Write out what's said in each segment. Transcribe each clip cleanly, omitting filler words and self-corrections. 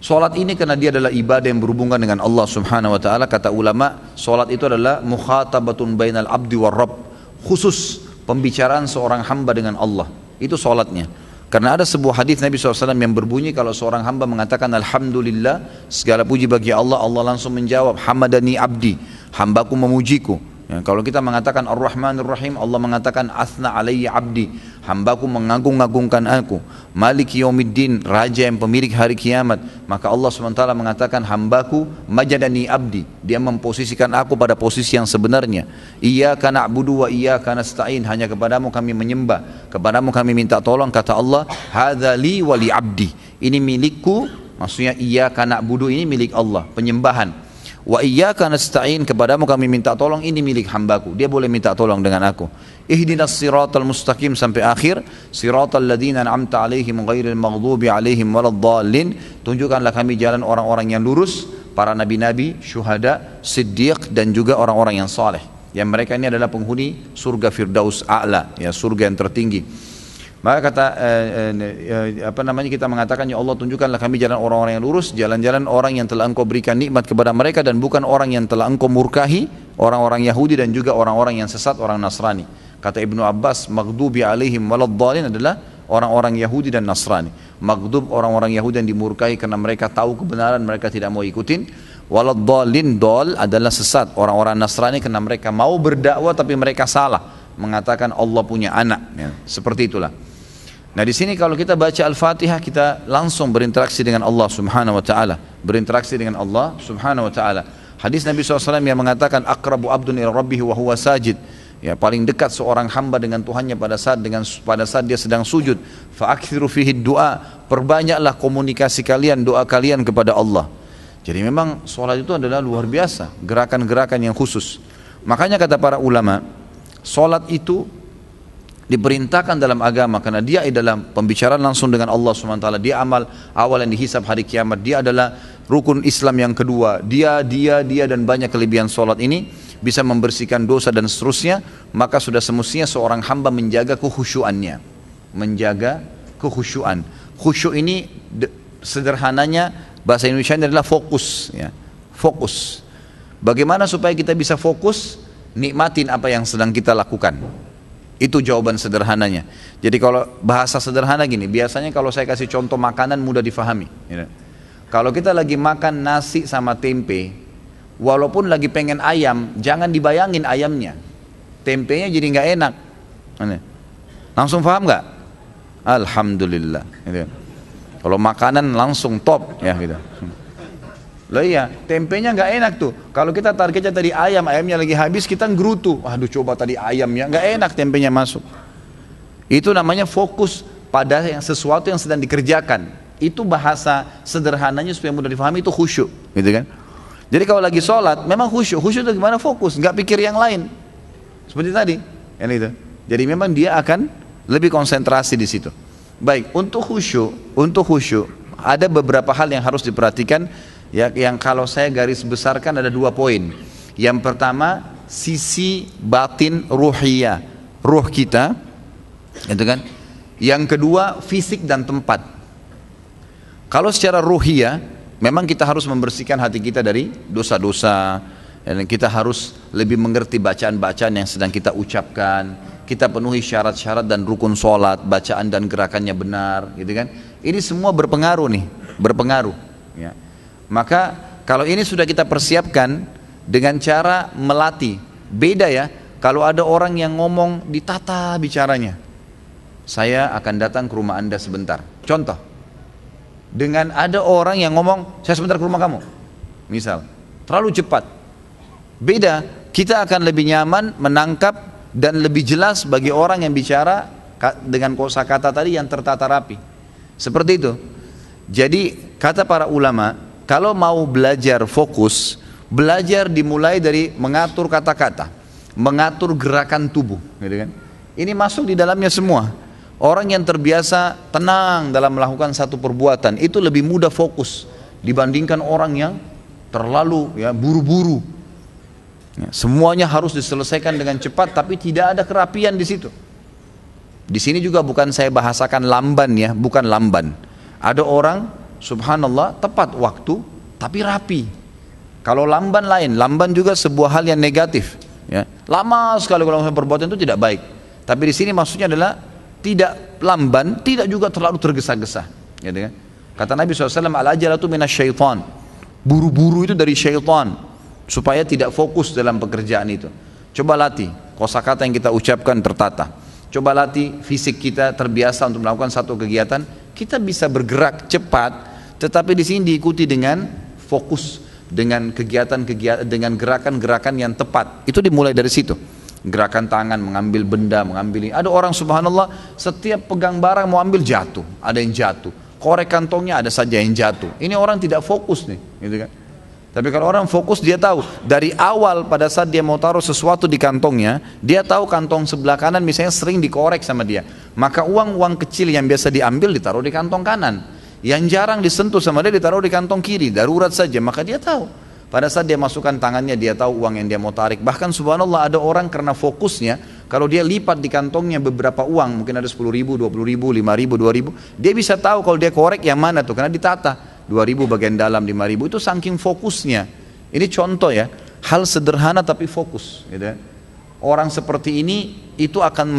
Solat ini karena dia adalah ibadah yang berhubungan dengan Allah subhanahu wa ta'ala. Kata ulama, solat itu adalah mukhatabatun bainal abdi war rabb, khusus pembicaraan seorang hamba dengan Allah. Itu solatnya. Karena ada sebuah hadis Nabi SAW yang berbunyi, kalau seorang hamba mengatakan Alhamdulillah, segala puji bagi Allah, Allah langsung menjawab Hamadani abdi, hambaku memujiku. Ya, kalau kita mengatakan Ar-Rahmanir Rahim, Allah mengatakan Athna alayya abdi, hambaku mengagung-agungkan aku. Malik Yaumiddin, raja yang pemilik hari kiamat, maka Allah SWT mengatakan hambaku majadani abdi, dia memposisikan aku pada posisi yang sebenarnya. Iyyaka na'budu wa iyyaka nasta'in, hanya kepadamu kami menyembah, kepadamu kami minta tolong. Kata Allah, hadza li wa li abdi, ini milikku, maksudnya iyyaka na'budu ini milik Allah, penyembahan. Wa iyyaka nasta'in, kepadamu kami minta tolong, ini milik hambaku, dia boleh minta tolong dengan aku. Ihdinas siratal mustaqim sampai akhir, siratal ladzina an'amta alaihim ghairil maghdubi alaihim waladdallin, tunjukkanlah kami jalan orang-orang yang lurus, para nabi-nabi, syuhada, siddiq, dan juga orang-orang yang saleh, yang mereka ini adalah penghuni surga Firdaus A'la, ya, surga yang tertinggi. Maka kata kita mengatakan, ya Allah, tunjukkanlah kami jalan orang-orang yang lurus, jalan-jalan orang yang telah Engkau berikan nikmat kepada mereka, dan bukan orang yang telah Engkau murkahi, orang-orang Yahudi dan juga orang-orang yang sesat, orang Nasrani. Kata Ibnu Abbas, maghdubi alaihim waladdallin adalah orang-orang Yahudi dan Nasrani. Maghdub, orang-orang Yahudi yang dimurkahi karena mereka tahu kebenaran, mereka tidak mau ikutin. Waladdallin, dol adalah sesat, orang-orang Nasrani karena mereka mau berdakwah tapi mereka salah, mengatakan Allah punya anak, ya, seperti itulah. Nah, di sini kalau kita baca Al-Fatihah, kita langsung berinteraksi dengan Allah Subhanahu wa taala, berinteraksi dengan Allah Subhanahu wa taala. Hadis Nabi SAW yang mengatakan aqrabu abdun ila rabbih wa huwa sajid, ya, paling dekat seorang hamba dengan Tuhannya pada saat dia sedang sujud. Fa aktsiru fihi du'a, perbanyaklah komunikasi kalian, doa kalian kepada Allah. Jadi memang salat itu adalah luar biasa, gerakan-gerakan yang khusus. Makanya kata para ulama, salat itu diperintahkan dalam agama karena dia adalah pembicaraan langsung dengan Allah SWT. Dia amal awal yang dihisab hari kiamat. Dia adalah rukun Islam yang kedua. Dia dan banyak kelebihan solat ini bisa membersihkan dosa dan seterusnya. Maka sudah semestinya seorang hamba menjaga kekhusyuannya, menjaga kekhusyuan. Khusyuk ini sederhananya bahasa Indonesia adalah fokus, ya. Fokus. Bagaimana supaya kita bisa fokus? Nikmatin apa yang sedang kita lakukan. Itu jawaban sederhananya. Jadi kalau bahasa sederhana gini, biasanya kalau saya kasih contoh makanan mudah difahami, ya. Kalau kita lagi makan nasi sama tempe, walaupun lagi pengen ayam, jangan dibayangin ayamnya, tempenya jadi nggak enak. Langsung paham nggak? Alhamdulillah, gitu. Kalau makanan langsung top, ya gitu. Lah iya, tempenya nggak enak tuh. Kalau kita targetnya tadi ayam, ayamnya lagi habis, kita ngerutu. Waduh, coba tadi ayamnya, nggak enak tempenya masuk. Itu namanya fokus pada sesuatu yang sedang dikerjakan. Itu bahasa sederhananya supaya mudah difahami, itu khusyuk, gitu kan? Jadi kalau lagi sholat, memang khusyuk. Khusyuk itu gimana? Fokus, nggak pikir yang lain. Seperti tadi, kan itu. Jadi memang dia akan lebih konsentrasi di situ. Baik, untuk khusyuk ada beberapa hal yang harus diperhatikan. Ya, yang kalau saya garis besarkan ada 2 poin. Yang pertama, sisi batin ruhiyah, ruh kita, gitu kan? Yang kedua, fisik dan tempat. Kalau secara ruhiyah, memang kita harus membersihkan hati kita dari dosa-dosa, dan kita harus lebih mengerti bacaan-bacaan yang sedang kita ucapkan. Kita penuhi syarat-syarat dan rukun sholat, bacaan dan gerakannya benar, gitu kan? Ini semua berpengaruh nih, berpengaruh, ya. Maka kalau ini sudah kita persiapkan dengan cara melatih. Beda ya, kalau ada orang yang ngomong ditata bicaranya, saya akan datang ke rumah Anda sebentar, contoh. Dengan ada orang yang ngomong, saya sebentar ke rumah kamu, misal, terlalu cepat. Beda, kita akan lebih nyaman menangkap dan lebih jelas bagi orang yang bicara dengan kosakata tadi yang tertata rapi. Seperti itu. Jadi kata para ulama, kalau mau belajar fokus, belajar dimulai dari mengatur kata-kata, mengatur gerakan tubuh, gitu kan? Ini masuk di dalamnya semua. Orang yang terbiasa tenang dalam melakukan satu perbuatan itu lebih mudah fokus dibandingkan orang yang terlalu, ya, buru-buru. Ya, semuanya harus diselesaikan dengan cepat, tapi tidak ada kerapian di situ. Di sini juga bukan saya bahasakan lamban, ya, bukan lamban. Ada orang subhanallah tepat waktu tapi rapi. Kalau lamban lain, lamban juga sebuah hal yang negatif. Ya. Lama sekali kalau perbuatan itu tidak baik. Tapi di sini maksudnya adalah tidak lamban, tidak juga terlalu tergesa-gesa. Gitu kan? Kata Nabi SAW, al-ajalatu minasyaitan. Buru-buru itu dari syaitan, supaya tidak fokus dalam pekerjaan itu. Coba latih kosakata yang kita ucapkan tertata. Coba latih fisik kita terbiasa untuk melakukan satu kegiatan. Kita bisa bergerak cepat, tetapi di sini diikuti dengan fokus, dengan kegiatan-kegiatan, dengan gerakan-gerakan yang tepat. Itu dimulai dari situ. Gerakan tangan, mengambil benda, mengambil ini. Ada orang subhanallah setiap pegang barang mau ambil jatuh, ada yang jatuh. Korek kantongnya ada saja yang jatuh. Ini orang tidak fokus nih, gitu kan? Tapi kalau orang fokus dia tahu dari awal pada saat dia mau taruh sesuatu di kantongnya, dia tahu kantong sebelah kanan misalnya sering dikorek sama dia. Maka uang-uang kecil yang biasa diambil ditaruh di kantong kanan. Yang jarang disentuh sama dia ditaruh di kantong kiri, darurat saja. Maka dia tahu. Pada saat dia masukkan tangannya dia tahu uang yang dia mau tarik. Bahkan subhanallah ada orang karena fokusnya, kalau dia lipat di kantongnya beberapa uang, mungkin ada 10 ribu, 20 ribu, 5 ribu, 2 ribu, dia bisa tahu kalau dia korek yang mana tuh, karena ditata. 2.000 bagian dalam, 5.000 itu saking fokusnya. Ini contoh ya, hal sederhana tapi fokus gitu ya. Orang seperti ini itu akan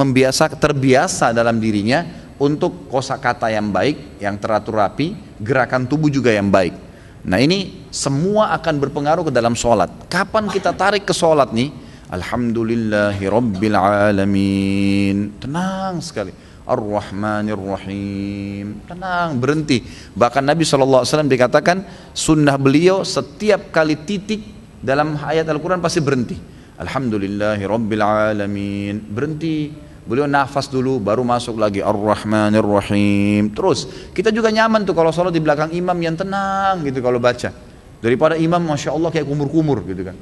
terbiasa dalam dirinya untuk kosakata yang baik, yang teratur rapi, gerakan tubuh juga yang baik. Nah ini semua akan berpengaruh ke dalam sholat. Kapan kita tarik ke sholat nih? Alhamdulillahirabbil alamin. Tenang sekali. Ar-Rahmanir-Rahim. Tenang, berhenti. Bahkan Nabi SAW dikatakan sunnah beliau setiap kali titik dalam ayat Al-Quran pasti berhenti. Alhamdulillahirabbil alamin. Berhenti. Beliau nafas dulu baru masuk lagi Ar-Rahmanir-Rahim. Terus kita juga nyaman tuh kalau sholat di belakang imam yang tenang gitu kalau baca. Daripada imam Masya Allah kayak kumur-kumur gitu kan.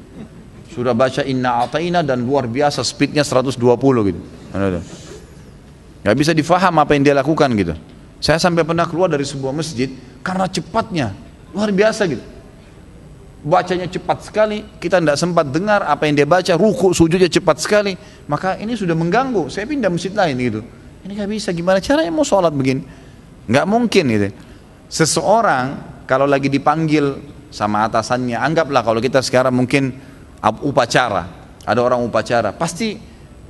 Sudah baca Inna A'taina dan luar biasa speednya 120 gitu. Gak bisa difaham apa yang dia lakukan gitu. Saya sampai pernah keluar dari sebuah masjid karena cepatnya luar biasa gitu. Bacanya cepat sekali, kita tidak sempat dengar apa yang dia baca, ruku sujudnya cepat sekali. Maka ini sudah mengganggu. Saya pindah masjid lain gitu. Ini gak bisa, gimana caranya mau sholat begini? Gak mungkin gitu. Seseorang kalau lagi dipanggil sama atasannya, anggaplah kalau kita sekarang mungkin upacara, ada orang upacara, pasti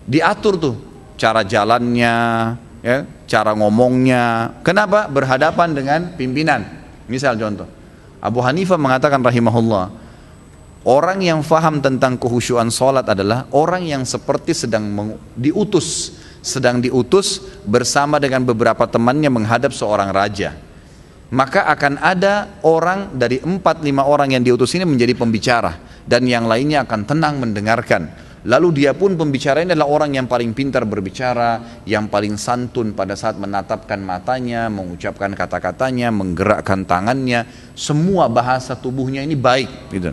diatur tuh cara jalannya, ya, cara ngomongnya. Kenapa? Berhadapan dengan pimpinan. Misal contoh, Abu Hanifah mengatakan rahimahullah, orang yang faham tentang kehusyuan salat adalah orang yang seperti sedang diutus bersama dengan beberapa temannya menghadap seorang raja. Maka akan ada orang dari 4-5 orang yang diutus ini menjadi pembicara dan yang lainnya akan tenang mendengarkan. Lalu dia pun pembicara ini adalah orang yang paling pintar berbicara, yang paling santun pada saat menatapkan matanya, mengucapkan kata-katanya, menggerakkan tangannya, semua bahasa tubuhnya ini baik gitu.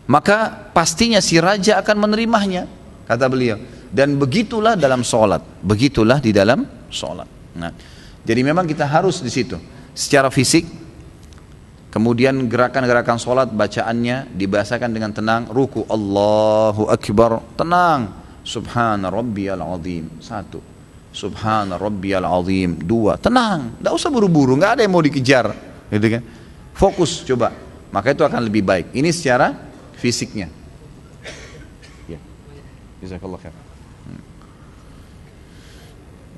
Maka pastinya si raja akan menerimanya, kata beliau. Dan begitulah dalam sholat, begitulah di dalam sholat. Nah, jadi memang kita harus di situ, secara fisik. Kemudian gerakan-gerakan sholat bacaannya dibahasakan dengan tenang. Ruku Allahu Akbar, tenang. Subhana Rabbiyal Azim, 1. Subhana Rabbiyal Azim, 2. Tenang, tidak usah buru-buru, nggak ada yang mau dikejar, gitu kan? Fokus coba, maka itu akan lebih baik. Ini secara fisiknya. Ya, jazakallah khair.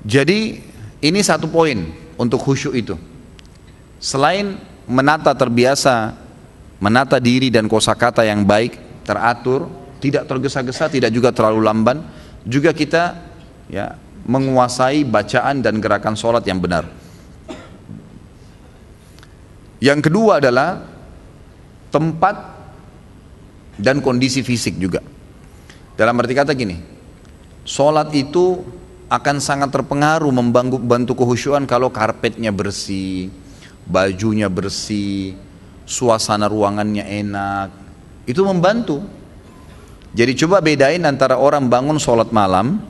Jadi ini satu poin untuk khusyuk itu. Selain terbiasa menata diri dan kosakata yang baik, teratur, tidak tergesa-gesa, tidak juga terlalu lamban, juga kita ya menguasai bacaan dan gerakan sholat yang benar. Yang kedua adalah tempat dan kondisi fisik juga. Dalam arti kata gini, sholat itu akan sangat terpengaruh membantu kehusyuan kalau karpetnya bersih, bajunya bersih, suasana ruangannya enak, itu membantu. Jadi coba bedain antara orang bangun sholat malam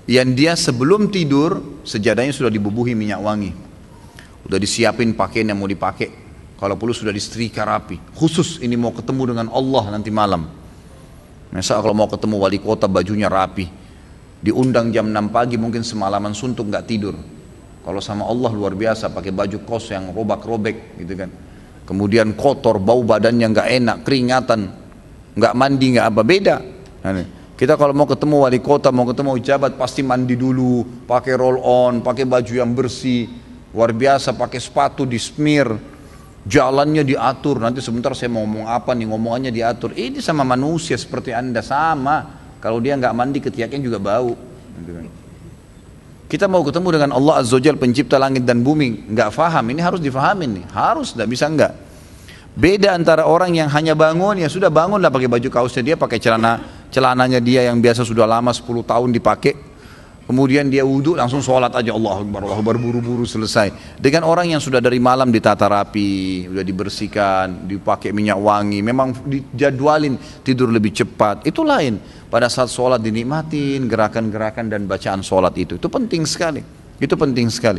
yang dia sebelum tidur sejadahnya sudah dibubuhi minyak wangi, udah disiapin pakaian yang mau dipakai, kalau perlu sudah disetrika rapi, khusus ini mau ketemu dengan Allah nanti malam. Misal kalau mau ketemu wali kota bajunya rapi, diundang jam 6 pagi mungkin semalaman suntuk nggak tidur. Kalau sama Allah luar biasa, pakai baju kos yang robek-robek gitu kan. Kemudian kotor, bau badannya nggak enak, keringatan, nggak mandi, nggak apa, beda. Nah, kita kalau mau ketemu wali kota, mau ketemu pejabat, pasti mandi dulu, pakai roll on, pakai baju yang bersih, luar biasa, pakai sepatu di smear, jalannya diatur. Nanti sebentar saya mau ngomong apa nih, ngomongannya diatur. Ini sama manusia seperti Anda, sama. Kalau dia nggak mandi, ketiaknya juga bau. Kita mau ketemu dengan Allah Azza wa Jalla, pencipta langit dan bumi, nggak faham, ini harus difahamin nih, harus, nggak bisa nggak. Beda antara orang yang hanya bangun, ya sudah bangunlah pakai baju kaosnya dia, pakai celananya dia yang biasa sudah lama 10 tahun dipakai, kemudian dia wudhu langsung sholat aja, Allah Akbar, buru-buru selesai. Dengan orang yang sudah dari malam ditata rapi, sudah dibersihkan, dipakai minyak wangi, memang dijadwalin tidur lebih cepat, itu lain. Pada saat sholat dinikmatin gerakan-gerakan dan bacaan sholat itu penting sekali, itu penting sekali.